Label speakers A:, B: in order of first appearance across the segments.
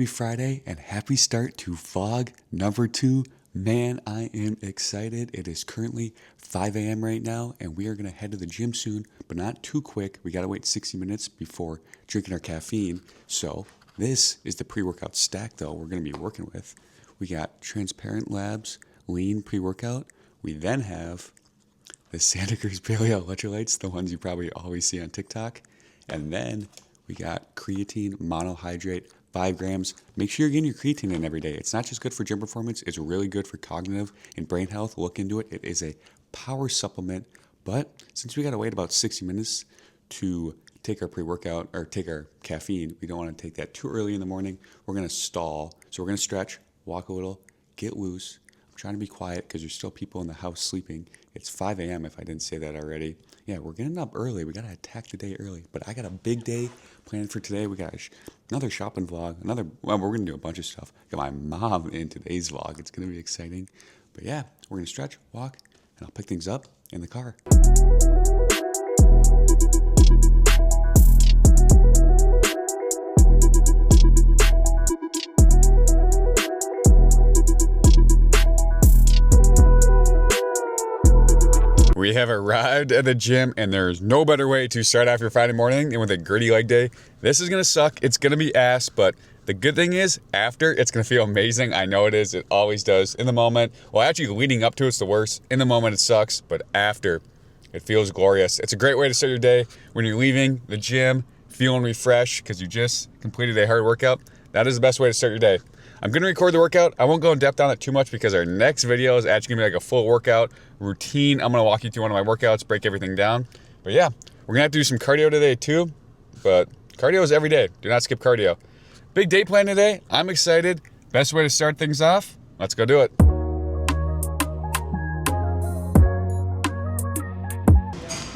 A: happy Friday and happy start to vlog number 2. Man, I am excited. It is currently 5 a.m. right now, and we are going to head to the gym soon, but not too quick. We got to wait 60 minutes before drinking our caffeine. So this is the pre-workout stack, though, we're going to be working with. We got Transparent Labs Lean pre-workout. We then have the Santa Cruz Paleo electrolytes, the ones you probably always see on TikTok. And then we got creatine monohydrate, 5 grams. Make sure you're getting your creatine in every day. It's not just good for gym performance, it's really good for cognitive and brain health. Look into it. It is a power supplement. But since we got to wait about 60 minutes to take our pre-workout or take our caffeine, we don't want to take that too early in the morning. We're going to stall. So we're going to stretch, walk a little, get loose. I'm trying to be quiet because there's still people in the house sleeping. It's 5 a.m. if I didn't say that already. Yeah, we're getting up early. We got to attack the day early. But I got a big day planned for today. We got another shopping vlog. We're going to do a bunch of stuff. Got my mom in today's vlog. It's going to be exciting. But yeah, we're going to stretch, walk, and I'll pick things up in the car. We have arrived at the gym, and there's no better way to start off your Friday morning than with a gritty leg day. This is gonna suck, it's gonna be ass, but the good thing is, after, it's gonna feel amazing. I know it is, it always does. In the moment, well actually leading up to it's the worst. In the moment it sucks, but after, it feels glorious. It's a great way to start your day when you're leaving the gym, feeling refreshed because you just completed a hard workout. That is the best way to start your day. I'm gonna record the workout. I won't go in depth on it too much because our next video is actually gonna be like a full workout routine. I'm gonna walk you through one of my workouts, break everything down. But yeah, we're gonna have to do some cardio today too, but cardio is every day. Do not skip cardio. Big day plan today. I'm excited. Best way to start things off. Let's go do it.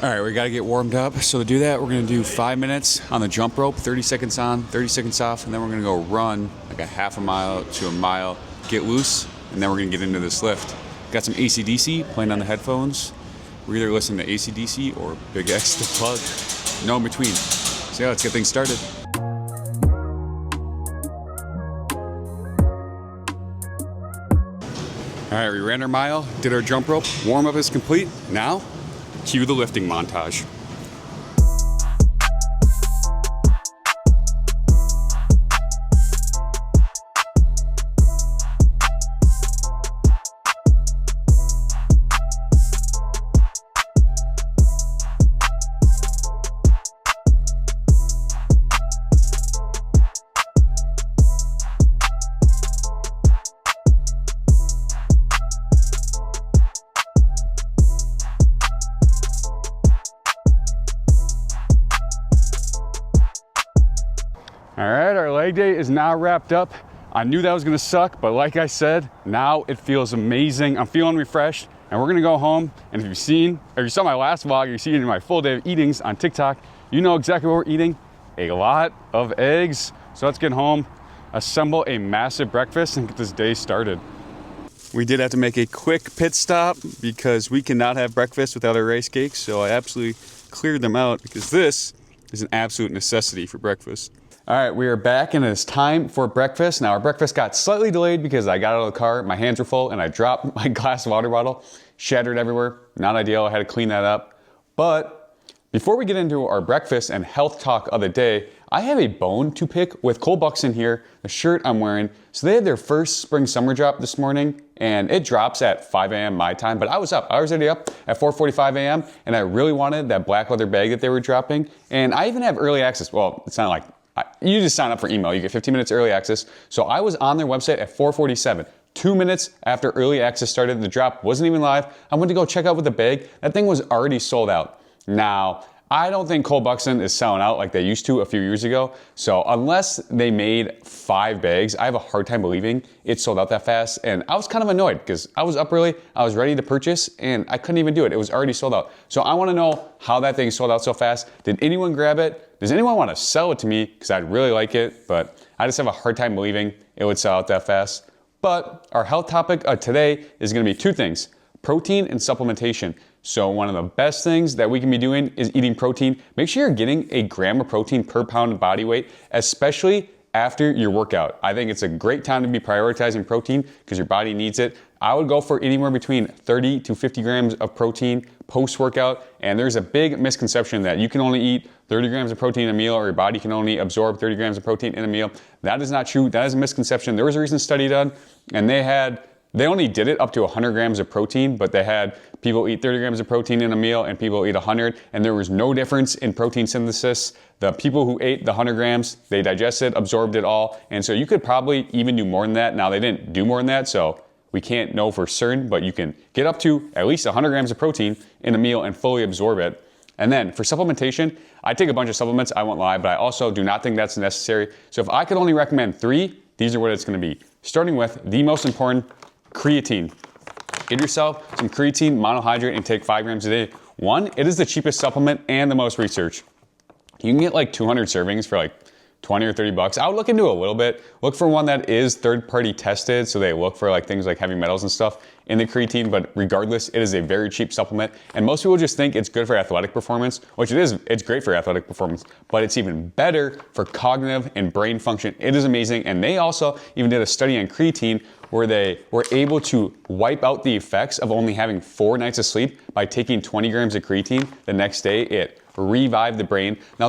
A: All right, we gotta get warmed up. So to do that, we're gonna do 5 minutes on the jump rope, 30 seconds on, 30 seconds off, and then we're gonna go run like a half a mile to a mile, get loose, and then we're gonna get into this lift. Got some AC/DC playing on the headphones. We're either listening to AC/DC or Big X the plug. No in between. So yeah, let's get things started. All right, we ran our mile, did our jump rope, warm up is complete. Now, cue the lifting montage. All right, our leg day is now wrapped up. I knew that was gonna suck, but like I said, now it feels amazing. I'm feeling refreshed, and we're gonna go home. And if you've seen, or you saw my last vlog, you've seen my full day of eatings on TikTok, you know exactly what we're eating. A lot of eggs. So let's get home, assemble a massive breakfast, and get this day started. We did have to make a quick pit stop because we cannot have breakfast without our rice cakes. So I absolutely cleared them out because this is an absolute necessity for breakfast. All right, we are back and it's time for breakfast. Now our breakfast got slightly delayed because I got out of the car, my hands were full, and I dropped my glass water bottle, shattered everywhere. Not ideal, I had to clean that up. But before we get into our breakfast and health talk of the day, I have a bone to pick with Cole Buxton here, the shirt I'm wearing. So they had their first spring summer drop this morning, and it drops at 5 a.m. my time, but I was up. I was already up at 4:45 a.m. and I really wanted that black leather bag that they were dropping. And I even have early access. Well, it's not like, you just sign up for email, you get 15 minutes early access. So I was on their website at 4:47, 2 minutes after early access started. The drop wasn't even live. I went to go check out with the bag. That thing was already sold out. Now, I don't think Cole Buxton is selling out like they used to a few years ago. So unless they made 5 bags, I have a hard time believing it sold out that fast. And I was kind of annoyed because I was up early, I was ready to purchase, and I couldn't even do it. It was already sold out. So I want to know how that thing sold out so fast. Did anyone grab it? Does anyone want to sell it to me? Because I'd really like it, but I just have a hard time believing it would sell out that fast. But our health topic today is going to be 2 things: protein and supplementation. So one of the best things that we can be doing is eating protein. Make sure you're getting a gram of protein per pound of body weight, especially after your workout. I think it's a great time to be prioritizing protein because your body needs it. I would go for anywhere between 30 to 50 grams of protein post-workout. And there's a big misconception that you can only eat 30 grams of protein in a meal or your body can only absorb 30 grams of protein in a meal. That is not true. That is a misconception. There was a recent study done and they only did it up to 100 grams of protein, but they had people eat 30 grams of protein in a meal and people eat 100, and there was no difference in protein synthesis. The people who ate the 100 grams, they digested, absorbed it all, and so you could probably even do more than that. Now, they didn't do more than that, so we can't know for certain, but you can get up to at least 100 grams of protein in a meal and fully absorb it. And then for supplementation, I take a bunch of supplements, I won't lie, but I also do not think that's necessary. So if I could only recommend 3, these are what it's gonna be. Starting with the most important, creatine. Get yourself some creatine monohydrate and take 5 grams a day. One, it is the cheapest supplement and the most research. You can get like 200 servings for like 20 or 30 bucks. I would look into it a little bit. Look for one that is third-party tested, so they look for like things like heavy metals and stuff in the creatine, but regardless, it is a very cheap supplement. And most people just think it's good for athletic performance, which it is. It's great for athletic performance, but it's even better for cognitive and brain function. It is amazing. And they also even did a study on creatine where they were able to wipe out the effects of only having 4 nights of sleep by taking 20 grams of creatine the next day. It revived the brain. Now,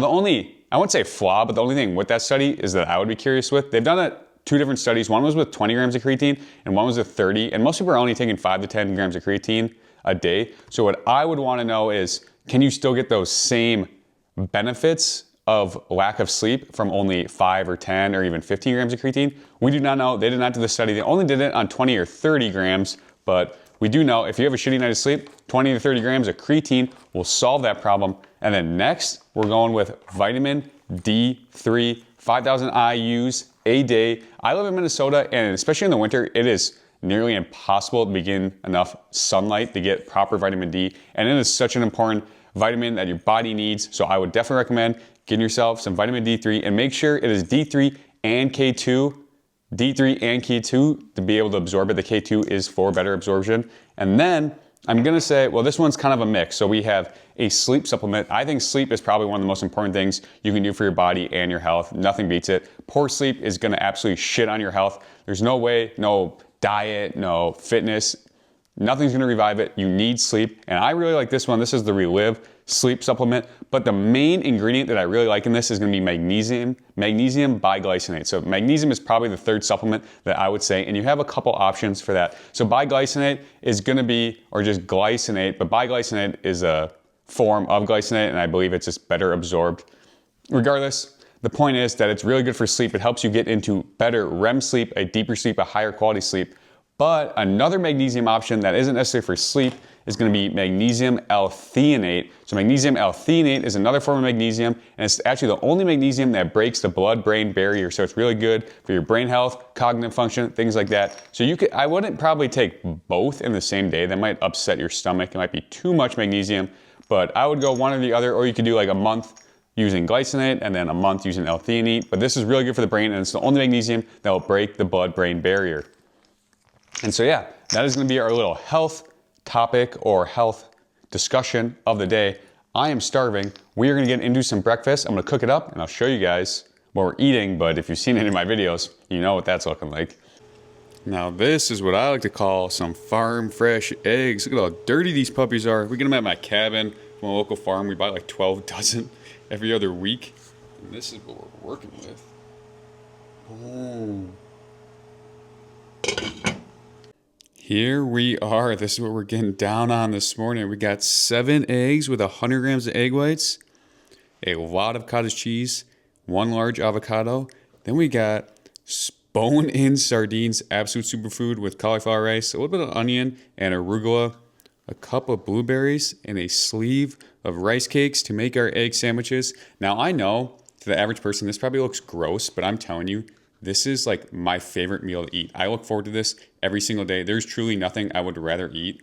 A: I wouldn't say flaw, but the only thing with that study is that I would be curious with, they've done it 2 different studies. One was with 20 grams of creatine and one was with 30. And most people are only taking 5 to 10 grams of creatine a day. So what I would want to know is, can you still get those same benefits of lack of sleep from only 5 or 10 or even 15 grams of creatine? We do not know. They did not do the study. They only did it on 20 or 30 grams, but we do know if you have a shitty night of sleep, 20 to 30 grams of creatine will solve that problem. And then next, we're going with vitamin D3, 5,000 IUs a day. I live in Minnesota, and especially in the winter, it is nearly impossible to begin enough sunlight to get proper vitamin D. And it is such an important vitamin that your body needs. So I would definitely recommend getting yourself some vitamin D3 and make sure it is D3 and K2. D3 and K2 to be able to absorb it. The K2 is for better absorption. And then I'm gonna say, well, this one's kind of a mix. So we have a sleep supplement. I think sleep is probably one of the most important things you can do for your body and your health. Nothing beats it. Poor sleep is gonna absolutely shit on your health. There's no way, no diet, no fitness, nothing's gonna revive it. You need sleep. And I really like this one. This is the Relive sleep supplement. But the main ingredient that I really like in this is gonna be magnesium biglycinate. So magnesium is probably the 3rd supplement that I would say, and you have a couple options for that. So biglycinate is gonna be, or just glycinate, but biglycinate is a form of glycinate, and I believe it's just better absorbed. Regardless, the point is that it's really good for sleep. It helps you get into better REM sleep, a deeper sleep, a higher quality sleep. But another magnesium option that isn't necessary for sleep is going to be magnesium L-theanate. So magnesium L-theanate is another form of magnesium, and it's actually the only magnesium that breaks the blood-brain barrier. So it's really good for your brain health, cognitive function, things like that. So I wouldn't probably take both in the same day. That might upset your stomach. It might be too much magnesium, but I would go one or the other, or you could do like a month using glycinate and then a month using L-theanate. But this is really good for the brain, and it's the only magnesium that will break the blood-brain barrier. And so yeah, that is going to be our little health topic or health discussion of the day. I am starving. We are going to get into some breakfast. I'm going to cook it up and I'll show you guys what we're eating. But if you've seen any of my videos, you know what that's looking like. Now this is what I like to call some farm fresh eggs. Look at how dirty these puppies are. We get them at my cabin from a local farm. We buy like 12 dozen every other week. And this is what we're working with. Oh. Here we are. This is what we're getting down on this morning. We got 7 eggs with 100 grams of egg whites, a lot of cottage cheese, 1 large avocado. Then we got bone-in sardines, absolute superfood with cauliflower rice, a little bit of onion and arugula, a cup of blueberries, and a sleeve of rice cakes to make our egg sandwiches. Now I know to the average person this probably looks gross, but I'm telling you, this is like my favorite meal to eat. I look forward to this every single day. There's truly nothing I would rather eat.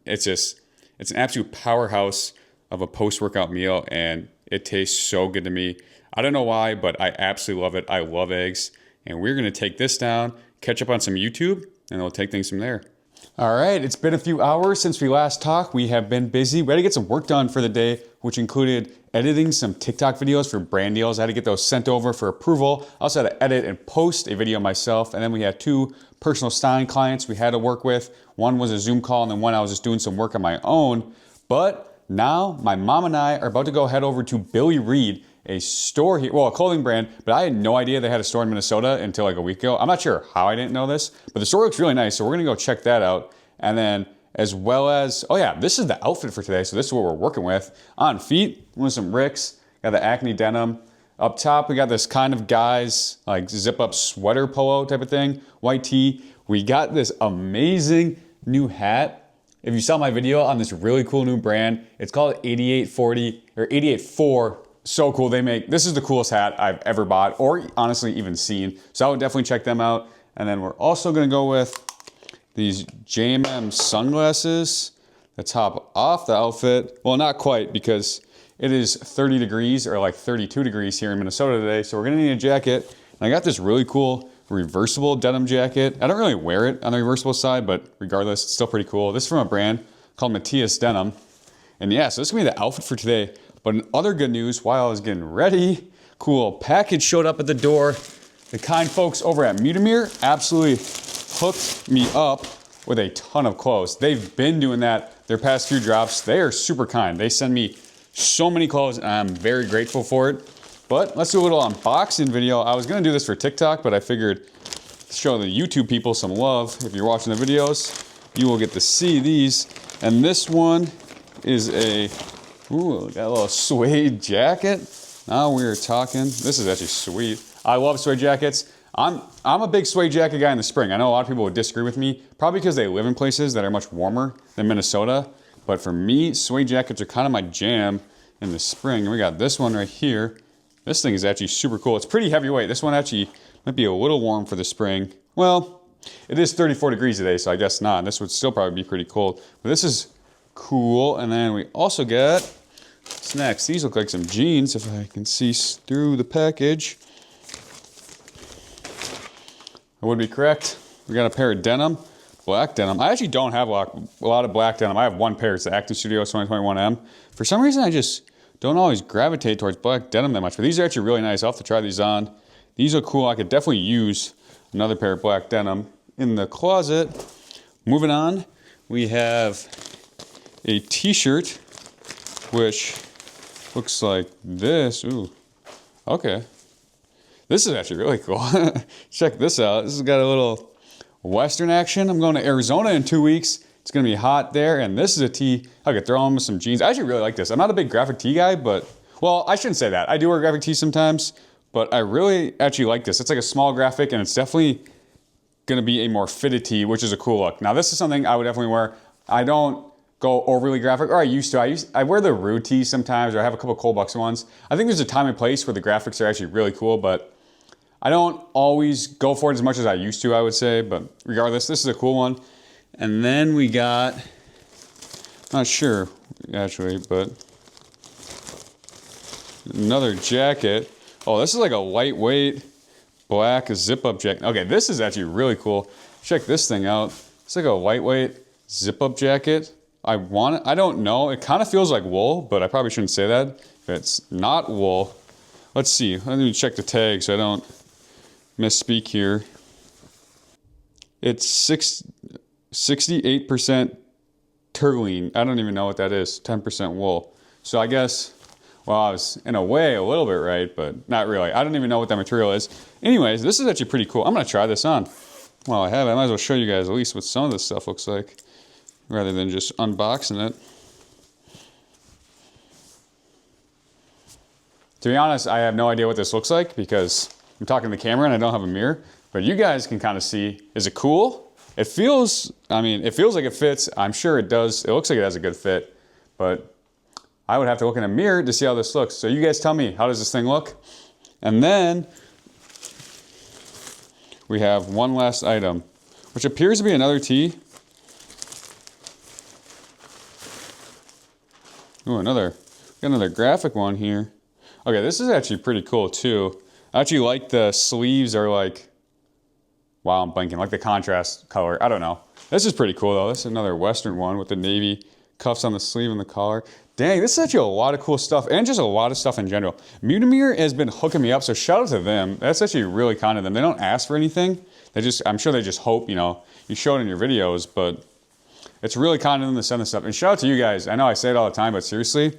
A: It's an absolute powerhouse of a post-workout meal, and it tastes so good to me. I don't know why, but I absolutely love it. I love eggs, and we're gonna take this down, catch up on some YouTube, and we'll take things from there. All right, it's been a few hours since we last talked. We have been busy. We had to get some work done for the day, which included editing some TikTok videos for brand deals. I had to get those sent over for approval. I also had to edit and post a video myself. And then we had 2 personal styling clients we had to work with. One was a Zoom call, and then one I was just doing some work on my own. But now my mom and I are about to go head over to Billy Reed, a store here, well, a clothing brand, but I had no idea they had a store in Minnesota until like a week ago. I'm not sure how I didn't know this, but the store looks really nice, so we're gonna go check that out. And then as well as, oh yeah, this is the outfit for today, so this is what we're working with. On feet, with some Ricks, got the Acne denim. Up top, we got this kind of guy's like zip up sweater polo type of thing, white tee. We got this amazing new hat. If you saw my video on this really cool new brand, it's called 8840 or 884. So cool. This is the coolest hat I've ever bought or honestly even seen. So I would definitely check them out. And then we're also going to go with these JMM sunglasses that top off the outfit. Well, not quite, because it is 30 degrees or like 32 degrees here in Minnesota today. So we're going to need a jacket. And I got this really cool reversible denim jacket. I don't really wear it on the reversible side, but regardless, it's still pretty cool. This is from a brand called Matthias Denim. And yeah, so this is going to be the outfit for today. But in other good news, while I was getting ready, cool package showed up at the door. The kind folks over at Mutamir absolutely hooked me up with a ton of clothes. They've been doing that their past few drops. They are super kind. They send me so many clothes and I'm very grateful for it. But let's do a little unboxing video. I was gonna do this for TikTok, but I figured show the YouTube people some love. If you're watching the videos, you will get to see these. And this one is ooh, got a little suede jacket. Now we're talking. This is actually sweet. I love suede jackets. I'm a big suede jacket guy in the spring. I know a lot of people would disagree with me, probably because they live in places that are much warmer than Minnesota. But for me, suede jackets are kind of my jam in the spring. And we got this one right here. This thing is actually super cool. It's pretty heavyweight. This one actually might be a little warm for the spring. Well, it is 34 degrees today, so I guess not. This would still probably be pretty cold. But this is cool. And then we also get snacks. These look like some jeans, if I can see through the package. I would be correct. We got a pair of denim, black denim. I actually don't have a lot of black denim. I have one pair. It's the Active Studios 2021M. For some reason, I just don't always gravitate towards black denim that much. But these are actually really nice. I'll have to try these on. These are cool. I could definitely use another pair of black denim in the closet. Moving on, we have a t-shirt, which looks like this. Ooh, okay. This is actually really cool. Check this out. This has got a little Western action. I'm going to Arizona in 2 weeks. It's going to be hot there. And this is a tee. I could throw on with some jeans. I actually really like this. I'm not a big graphic tee guy, but, well, I shouldn't say that. I do wear graphic tees sometimes, but I really actually like this. It's like a small graphic, and it's definitely going to be a more fitted tee, which is a cool look. Now, this is something I would definitely wear. I don't go overly graphic, or I used to. I wear the Rude tees sometimes, or I have a couple Cold Bucks ones. I think there's a time and place where the graphics are actually really cool, but I don't always go for it as much as I used to, I would say. But regardless, this is a cool one. And then we got, not sure actually, but another jacket. Oh, this is like a lightweight black zip-up jacket. Okay, this is actually really cool. Check this thing out. It's like a lightweight zip-up jacket. I don't know. It kind of feels like wool, but I probably shouldn't say that if it's not wool. Let's see. Let me check the tag so I don't misspeak here. It's 68% terling. I don't even know what that is. 10% wool. So I guess, well, I was in a way a little bit right, but not really. I don't even know what that material is. Anyways, this is actually pretty cool. I'm going to try this on. While I have it, I might as well show you guys at least what some of this stuff looks like, rather than just unboxing it. To be honest, I have no idea what this looks like because I'm talking to the camera and I don't have a mirror, but you guys can kind of see. Is it cool? It feels like it fits. I'm sure it does. It looks like it has a good fit, but I would have to look in a mirror to see how this looks. So you guys tell me, how does this thing look? And then we have one last item, which appears to be another tee. Ooh, got another graphic one here. Okay, this is actually pretty cool too. I actually like the sleeves are like, wow, I'm blanking, like the contrast color. I don't know. This is pretty cool though. This is another Western one with the navy cuffs on the sleeve and the collar. Dang, this is actually a lot of cool stuff and just a lot of stuff in general. Mutamir has been hooking me up, so shout out to them. That's actually really kind of them. They don't ask for anything. They just, I'm sure they just hope, you know, you show it in your videos, but it's really kind of them to send this stuff. And shout out to you guys. I know I say it all the time, but seriously,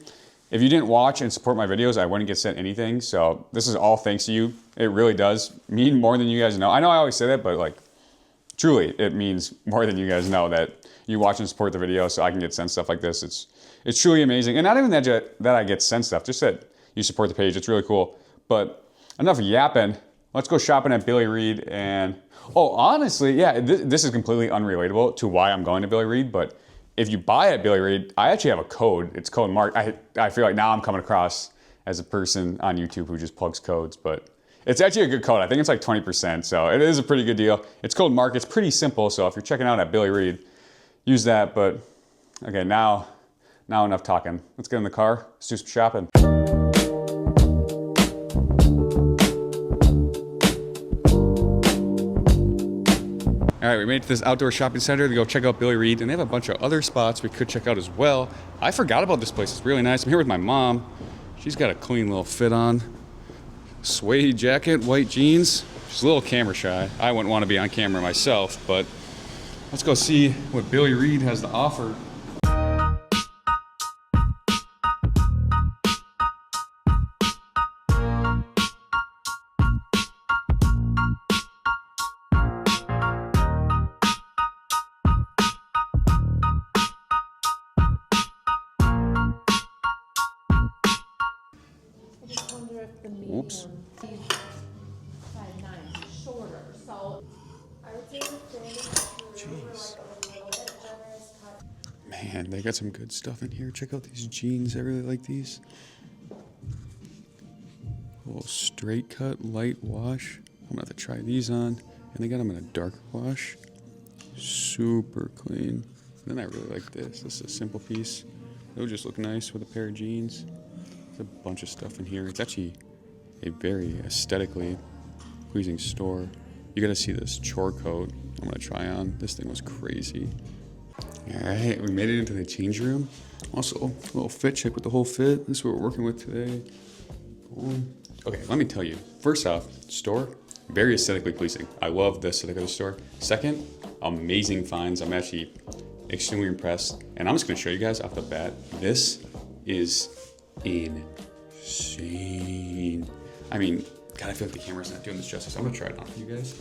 A: if you didn't watch and support my videos, I wouldn't get sent anything. So this is all thanks to you. It really does mean more than you guys know. I know I always say that, but like, truly, it means more than you guys know that you watch and support the video so I can get sent stuff like this. It's truly amazing. And not even that I get sent stuff, just that you support the page. It's really cool. But enough yapping. Let's go shopping at Billy Reid. And, oh, honestly, yeah, this is completely unrelatable to why I'm going to Billy Reid, but if you buy at Billy Reid, I actually have a code. It's code Mark. I feel like now I'm coming across as a person on YouTube who just plugs codes, but it's actually a good code. I think it's like 20%, so it is a pretty good deal. It's code Mark. It's pretty simple, so if you're checking out at Billy Reid, use that. But okay, now enough talking. Let's get in the car. Let's do some shopping. All right, we made it to this outdoor shopping center to go check out Billy Reid, and they have a bunch of other spots we could check out as well. I forgot about this place. It's really nice. I'm here with my mom. She's got a clean little fit on. Suede jacket, white jeans. She's a little camera shy. I wouldn't want to be on camera myself, but let's go see what Billy Reid has to offer. Oops.
B: 5'9", shorter. So I would say
A: Jeez. Man, they got some good stuff in here. Check out these jeans. I really like these. A little straight cut, light wash. I'm gonna have to try these on. And they got them in a dark wash. Super clean. Then I really like this. This is a simple piece. It'll just look nice with a pair of jeans. There's a bunch of stuff in here. It's actually a very aesthetically pleasing store. You gotta see this chore coat I'm gonna try on. This thing was crazy. All right, we made it into the change room. Also, a little fit check with the whole fit. This is what we're working with today. Boom. Okay, let me tell you. First off, store, very aesthetically pleasing. I love the aesthetic of the store. Second, amazing finds. I'm actually extremely impressed. And I'm just gonna show you guys off the bat. This is insane. I mean, God, I feel like the camera's not doing this justice. I'm gonna try it on for you guys.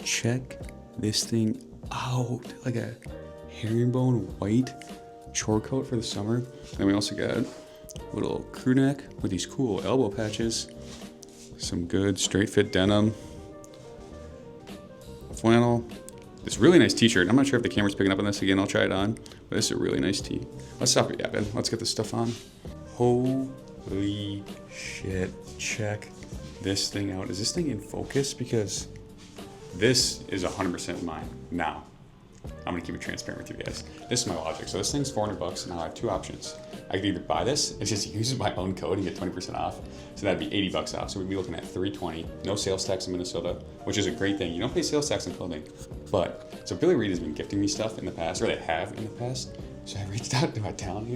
A: Check this thing out. Like a herringbone white chore coat for the summer. And then we also got a little crew neck with these cool elbow patches. Some good straight fit denim. Flannel. This really nice t-shirt. I'm not sure if the camera's picking up on this again. I'll try it on. But this is a really nice tee. Let's stop yapping. Let's get this stuff on. Holy shit. Check this thing out. Is this thing in focus? Because this is 100% mine. Now, I'm gonna keep it transparent with you guys. This is my logic. So this thing's $400. Now I have two options. I could either buy this and just use my own code and get 20% off. So that'd be $80 off. So we'd be looking at $320. No sales tax in Minnesota, which is a great thing. You don't pay sales tax on clothing. But, so Billy Reid has been gifting me stuff in the past, or they have in the past. So I reached out to my talent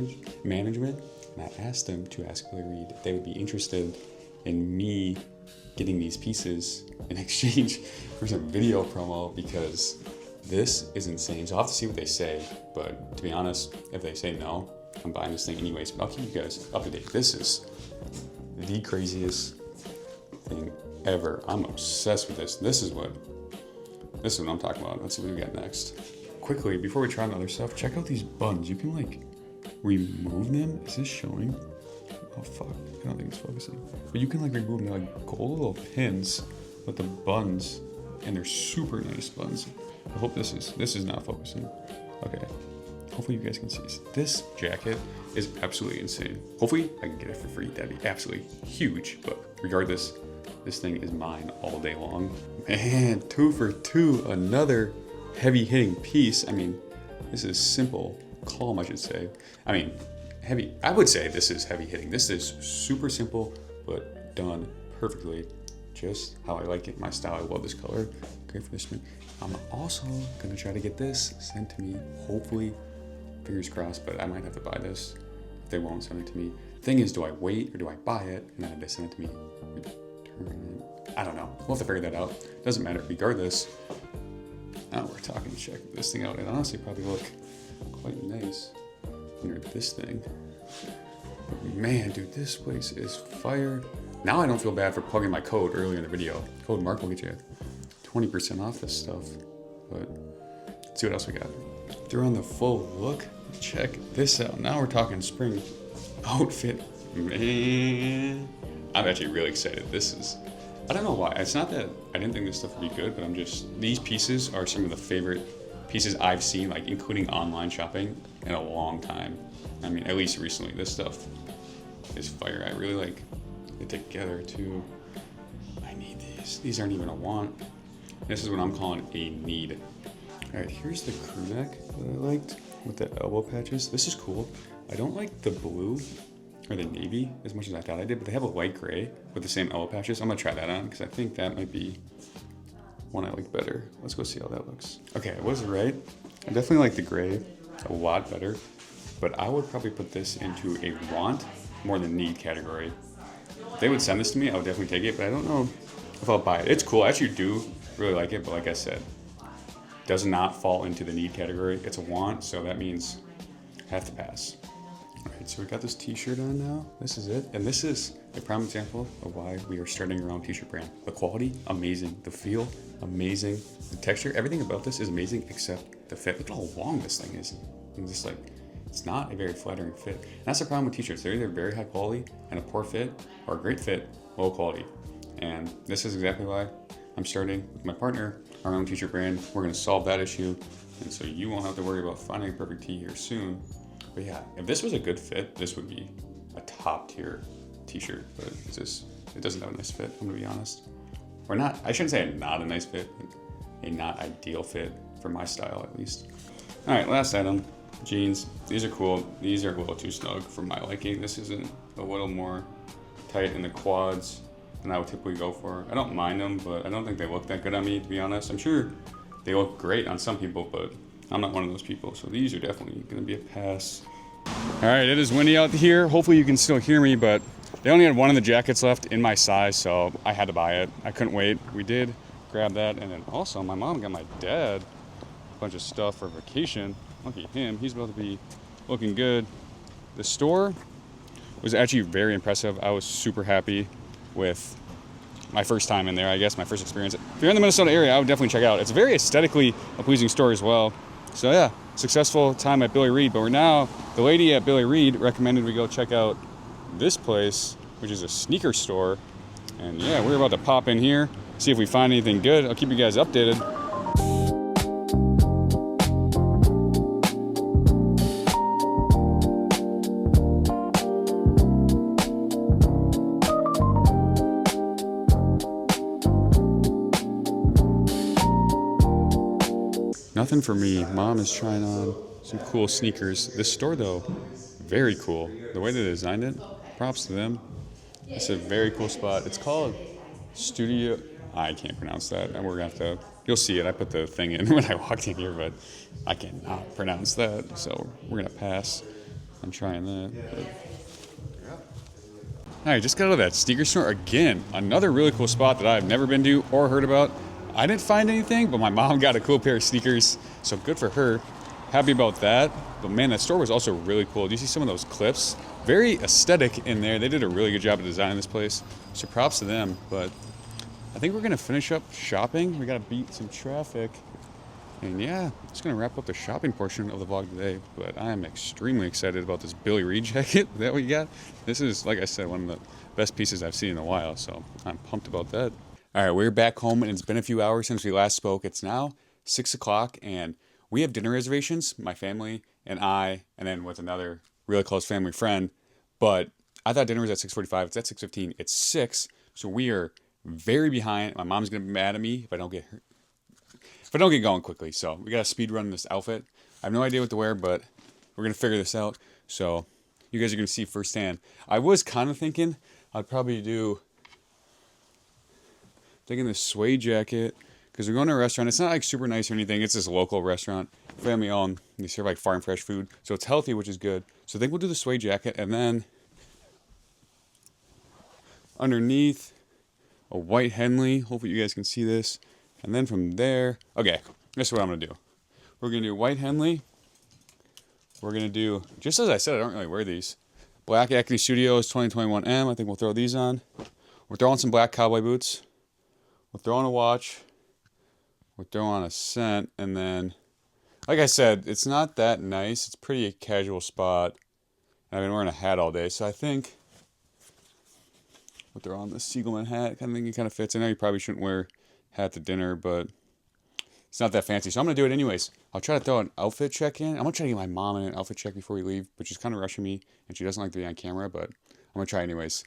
A: management and I asked them to ask Billy Reid if they would be interested in me getting these pieces in exchange for some video promo, because this is insane. So I'll have to see what they say, but to be honest, if they say no, I'm buying this thing anyways. But I'll keep you guys up to date. This is the craziest thing ever. I'm obsessed with this. This is what I'm talking about. Let's see what we got next. Quickly, before we try on other stuff, check out these buttons. You can like remove them. Is this showing? Oh fuck, I don't think it's focusing. But you can like remove them. They're like gold little pins with the buttons, and they're super nice buttons. I hope this is not focusing. Okay, hopefully you guys can see this. This jacket is absolutely insane. Hopefully I can get it for free. That'd be absolutely huge. But regardless, this thing is mine all day long. Man, 2 for 2, another heavy hitting piece. I mean, this is simple, calm, I should say. I mean, heavy, I would say this is heavy hitting. This is super simple, but done perfectly. Just how I like it, my style. I love this color. great for this spring. I'm also gonna try to get this sent to me, hopefully, fingers crossed, but I might have to buy this if they won't send it to me. Thing is, do I wait or do I buy it and then they send it to me? Return it? I don't know. We'll have to figure that out. Doesn't matter. Regardless, now we're talking. Check this thing out. It honestly probably look quite nice under this thing. But man, dude, this place is fire. Now I don't feel bad for plugging my code earlier in the video. Code Mark will get you 20% off this stuff. But let's see what else we got. Throw on the full look. Check this out. Now we're talking spring outfit. Man, I'm actually really excited. This is, I don't know why. It's not that I didn't think this stuff would be good, but I'm just, these pieces are some of the favorite pieces I've seen, like including online shopping, in a long time. I mean, at least recently. This stuff is fire. I really like it together too. I need these. These aren't even a want. This is what I'm calling a need. All right, here's the crew neck that I liked with the elbow patches. This is cool. I don't like the blue or the navy as much as I thought I did, but they have a light gray with the same elbow patches. I'm gonna try that on because I think that might be one I like better. Let's go see how that looks. Okay, I was right. I definitely like the gray a lot better, but I would probably put this into a want more than need category. If they would send this to me, I would definitely take it, but I don't know if I'll buy it. It's cool. I actually do really like it, but like I said, does not fall into the need category. It's a want, so that means I have to pass. All right, so we got this t-shirt on now. This is it. And this is a prime example of why we are starting our own t-shirt brand. The quality, amazing. The feel, amazing. The texture, everything about this is amazing except the fit. Look at how long this thing is. And just like, it's not a very flattering fit. And that's the problem with t-shirts. They're either very high quality and a poor fit, or a great fit, low quality. And this is exactly why I'm starting with my partner our own t-shirt brand. We're gonna solve that issue. And so you won't have to worry about finding a perfect tee here soon. But yeah, if this was a good fit, this would be a top tier t-shirt, but it's just, it doesn't have a nice fit, I'm gonna be honest. Or not, I shouldn't say not a nice fit, but a not ideal fit for my style at least. All right, last item, jeans. These are cool. These are a little too snug for my liking. This isn't a little more tight in the quads than I would typically go for. I don't mind them, but I don't think they look that good on me, to be honest. I'm sure they look great on some people, but I'm not one of those people. So these are definitely gonna be a pass. All right, it is windy out here. Hopefully you can still hear me, but they only had one of the jackets left in my size, so I had to buy it. I couldn't wait. We did grab that, and then also my mom got my dad a bunch of stuff for vacation. Lucky him, he's about to be looking good. The store was actually very impressive. I was super happy with my first time in there, I guess, my first experience. If you're in the Minnesota area, I would definitely check it out. It's a very aesthetically a pleasing store as well. So yeah, successful time at Billy Reed, but we're now, the lady at Billy Reed recommended we go check out this place, which is a sneaker store. And yeah, we're about to pop in here, see if we find anything good. I'll keep you guys updated. Nothing for me. Mom is trying on some cool sneakers. This store though, very cool. The way they designed it, props to them. It's a very cool spot. It's called Studio, I can't pronounce that. And we're gonna have to, you'll see it. I put the thing in when I walked in here, but I cannot pronounce that. So we're gonna pass on trying that. But. All right, just got out of that sneaker store again. Another really cool spot that I've never been to or heard about. I didn't find anything, but my mom got a cool pair of sneakers, so good for her. Happy about that. But man, that store was also really cool. Do you see some of those clips? Very aesthetic in there. They did a really good job of designing this place, so props to them. But I think we're gonna finish up shopping. We gotta beat some traffic. And yeah, it's gonna wrap up the shopping portion of the vlog today. But I am extremely excited about this Billy Reed jacket that we got. This is, like I said, one of the best pieces I've seen in a while, so I'm pumped about that. All right, we're back home, and it's been a few hours since we last spoke. It's now 6 o'clock, and we have dinner reservations, my family and I, and then with another really close family friend. But I thought dinner was at 6:45. It's at 6:15. It's 6, so we are very behind. My mom's gonna be mad at me if I don't get going quickly. So we gotta speed run this outfit. I have no idea what to wear, but we're gonna figure this out. So you guys are gonna see firsthand. I was kind of thinking I'd probably do. Taking this suede jacket, because we're going to a restaurant. It's not like super nice or anything. It's this local restaurant, family owned. They serve like farm fresh food, so it's healthy, which is good. So I think we'll do the suede jacket, and then underneath a white Henley. Hopefully you guys can see this. And then from there, okay, this is what I'm gonna do. We're gonna do white Henley. We're gonna do, just as I said, I don't really wear these. Black Acne Studios 2021M. I think we'll throw these on. We're throwing some black cowboy boots. We're throwing a watch. We're throwing on a scent, and then, like I said, it's not that nice. It's pretty casual spot. I've been wearing a hat all day, so I think we'll throw on this Siegelman hat. I think it kind of fits. I know you probably shouldn't wear hat to dinner, but it's not that fancy, so I'm gonna do it anyways. I'll try to throw an outfit check in. I'm gonna try to get my mom in an outfit check before we leave, but she's kind of rushing me, and she doesn't like to be on camera, but I'm gonna try anyways.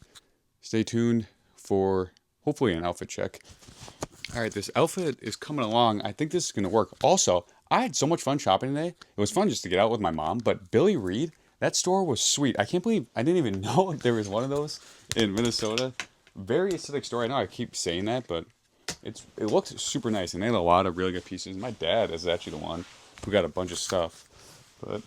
A: Stay tuned for hopefully an outfit check. All right, this outfit is coming along. I think this is gonna work. Also, I had so much fun shopping today. It was fun just to get out with my mom, but Billy Reed, that store was sweet. I can't believe I didn't even know there was one of those in Minnesota. Very aesthetic store. I know I keep saying that, but it looks super nice, and they had a lot of really good pieces. My dad is actually the one who got a bunch of stuff. But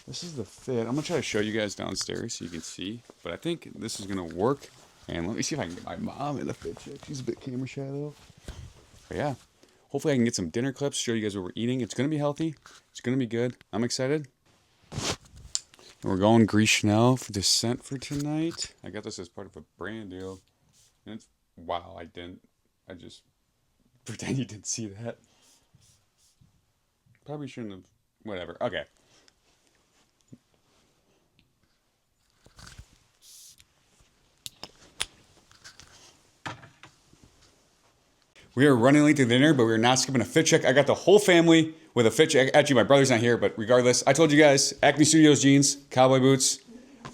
A: this is the fit. I'm gonna try to show you guys downstairs so you can see. But I think this is gonna work. And let me see if I can get my mom in a fit check. She's a bit camera shy though. But yeah, hopefully I can get some dinner clips, show you guys what we're eating. It's gonna be healthy. It's gonna be good. I'm excited. And we're going Gris Chanel for the scent for tonight. I got this as part of a brand deal. And it's, wow, I just pretend you didn't see that. Probably shouldn't have, whatever. Okay. We are running late to dinner, but we're not skipping a fit check. I got the whole family with a fit check. Actually, my brother's not here, but regardless, I told you guys, Acne Studios jeans, cowboy boots,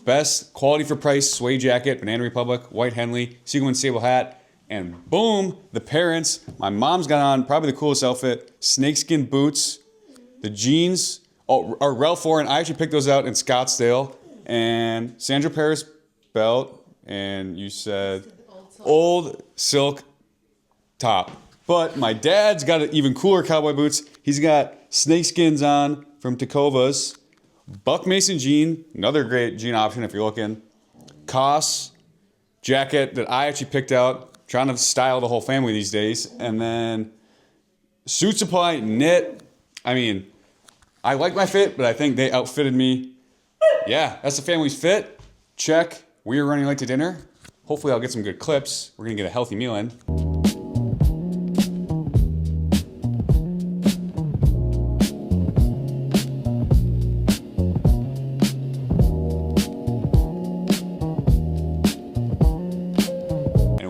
A: best quality for price, suede jacket, Banana Republic, white Henley, Siegelman sable hat, and boom, the parents. My mom's got on probably the coolest outfit, snakeskin boots, the jeans, are Ralph Lauren. I actually picked those out in Scottsdale, and Sandra Paris belt, and you said old silk top. But my dad's got even cooler cowboy boots. He's got snakeskins on from Tecovas. Buck Mason jean, another great jean option if you're looking. Koss jacket that I actually picked out. Trying to style the whole family these days. And then Suit Supply knit. I mean, I like my fit, but I think they outfitted me. Yeah, that's the family's fit. Check. We are running late to dinner. Hopefully I'll get some good clips. We're gonna get a healthy meal in.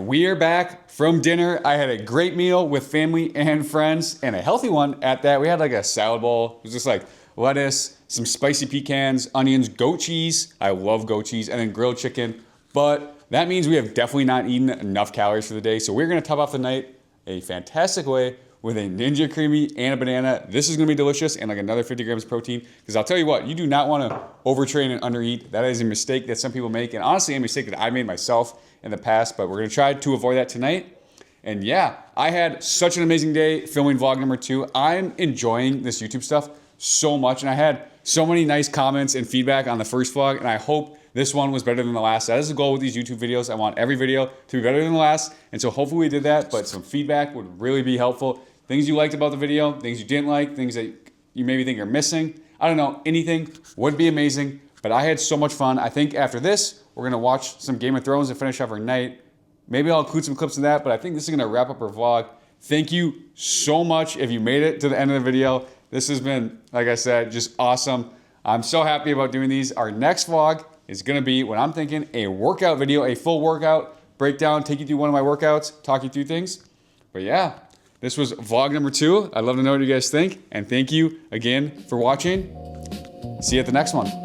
A: We are back from dinner. I had a great meal with family and friends, and a healthy one at that. We had like a salad bowl. It was just like lettuce, some spicy pecans, onions, goat cheese. I love goat cheese, and then grilled chicken. But that means we have definitely not eaten enough calories for the day. So we're gonna top off the night a fantastic way with a Ninja Creamy and a banana. This is gonna be delicious, and like another 50 grams of protein. Because I'll tell you what, you do not wanna overtrain and undereat. That is a mistake that some people make, and honestly a mistake that I made myself in the past, but we're gonna try to avoid that tonight. And yeah, I had such an amazing day filming vlog number 2. I'm enjoying this YouTube stuff so much, and I had so many nice comments and feedback on the first vlog, and I hope this one was better than the last. That is the goal with these YouTube videos. I want every video to be better than the last, and so hopefully we did that, but some feedback would really be helpful. Things you liked about the video, things you didn't like, things that you maybe think are missing. I don't know, anything would be amazing, but I had so much fun. I think after this, we're gonna watch some Game of Thrones and finish off our night. Maybe I'll include some clips of that, but I think this is gonna wrap up our vlog. Thank you so much if you made it to the end of the video. This has been, like I said, just awesome. I'm so happy about doing these. Our next vlog is gonna be, what I'm thinking, a workout video, a full workout breakdown, take you through one of my workouts, talk you through things. But yeah, this was vlog number 2. I'd love to know what you guys think, and thank you again for watching. See you at the next one.